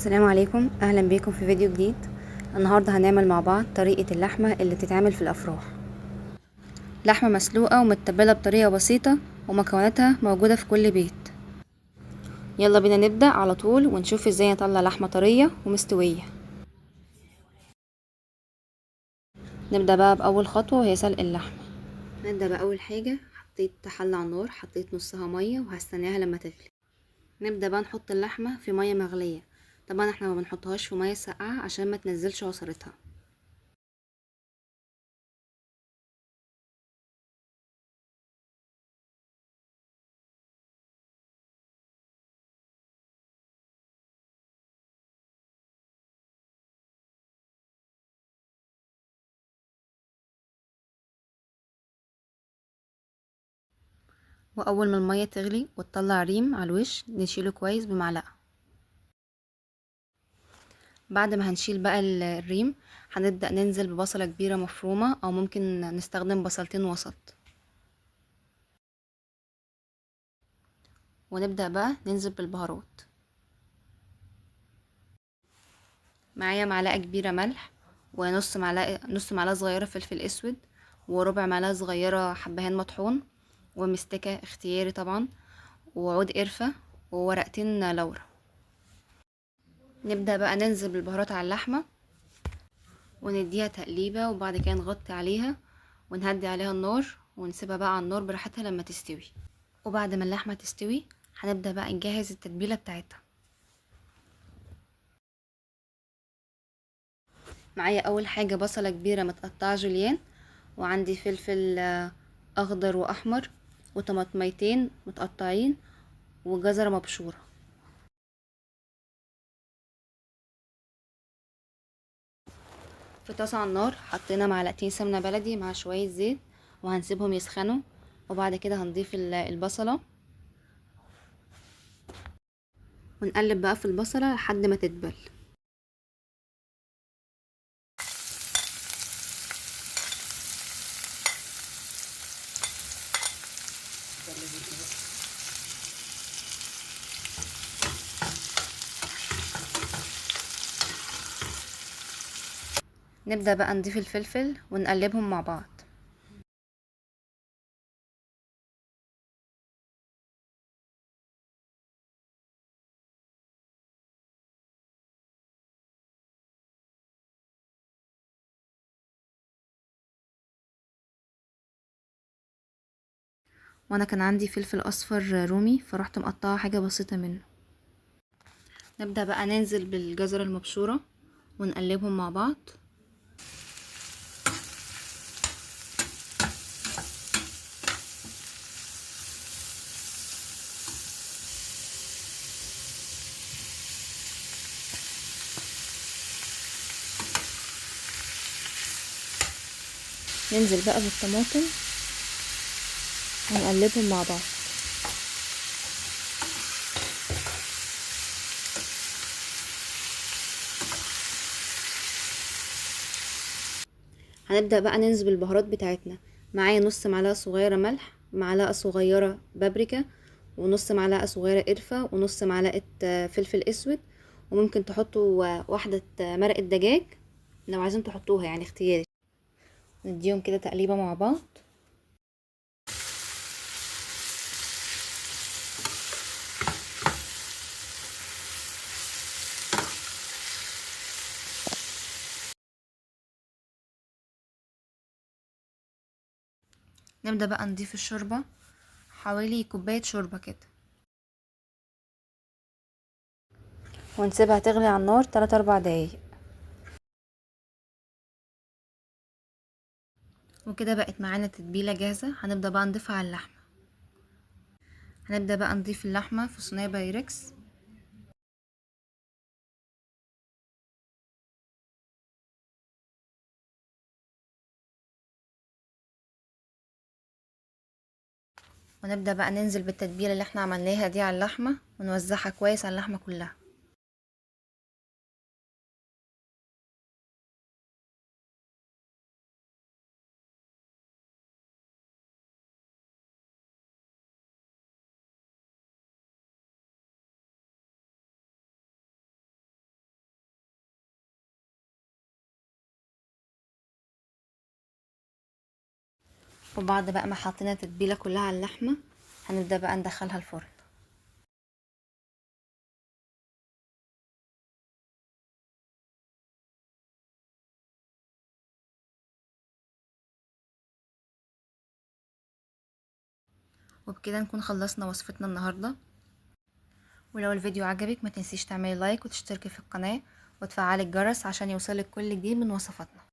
السلام عليكم، اهلا بيكم في فيديو جديد. النهارده هنعمل مع بعض طريقه اللحمه اللي بتتعمل في الافراح. لحمه مسلوقه ومتبله بطريقه بسيطه ومكوناتها موجوده في كل بيت. يلا بينا نبدا على طول ونشوف ازاي نطلع لحمه طريه ومستويه. نبدا بقى باول خطوه وهي سلق اللحمه. نبدا باول حاجه، حطيت حله على النار، حطيت نصها ميه وهستناها لما تغلي. نبدا بقى نحط اللحمه في ميه مغليه. طبعا احنا ما بنحطهاش في ميه ساقعه عشان ما تنزلش عصارتها. واول ما الميه تغلي وتطلع ريم على الوش نشيله كويس بمعلقه. بعد ما هنشيل بقى الريم هنبدأ ننزل ببصلة كبيرة مفرومة او ممكن نستخدم بصلتين وسط. ونبدأ بقى ننزل بالبهارات. معايا معلقة كبيرة ملح، نص معلقة صغيرة فلفل اسود، وربع معلقة صغيرة حبهان مطحون، ومستكة اختياري طبعا، وعود قرفة، وورقتين لورا. نبدأ بقى ننزل بالبهارات على اللحمة ونديها تقليبة، وبعد كده نغطي عليها ونهدي عليها النار ونسيبها بقى على النار براحتها لما تستوي. وبعد ما اللحمة تستوي هنبدأ بقى نجهز التتبيلة بتاعتها. معايا اول حاجة بصلة كبيرة متقطعة جوليان، وعندي فلفل اخضر واحمر، وطماطميتين متقطعين، وجزرة مبشورة. في طاسة على النار حطينا معلقتين سمنة بلدي مع شوية زيت، وهنسيبهم يسخنوا. وبعد كده هنضيف البصلة ونقلب بقى في البصلة لحد ما تدبل. نبدأ بقى نضيف الفلفل ونقلبهم مع بعض. وانا كان عندي فلفل اصفر رومي فرحت مقطعه حاجه بسيطه منه. نبدأ بقى ننزل بالجزر المبشورة ونقلبهم مع بعض. ننزل بقى بالطماطم ونقلبهم مع بعض. هنبدأ بقى ننزل بالبهارات بتاعتنا. معايا نص معلقة صغيرة ملح، معلقة صغيرة بابريكا، ونص معلقة صغيرة قرفة، ونص معلقة فلفل اسود، وممكن تحطوا واحدة مرقة دجاج لو عايزين تحطوها، يعني اختياري. نديهم كده تقليبة مع بعض. نبدأ بقى نضيف الشوربة، حوالي كوباية شوربة كده، ونسيبها تغلي على النار 3-4 دقايق. وكده بقت معانا تتبيلة جاهزة. هنبدأ بقى نضيفها على اللحمة. هنبدأ بقى نضيف اللحمة في صينية بايركس. ونبدأ بقى ننزل بالتتبيلة اللي احنا عملناها دي على اللحمة ونوزعها كويس على اللحمة كلها. وبعد بقى ما حطينا التتبيله كلها على اللحمه هنبدا بقى ندخلها الفرن. وبكده نكون خلصنا وصفتنا النهارده. ولو الفيديو عجبك ما تنسيش تعملي لايك وتشتركي في القناه وتفعلي الجرس عشان يوصلك كل جديد من وصفاتنا.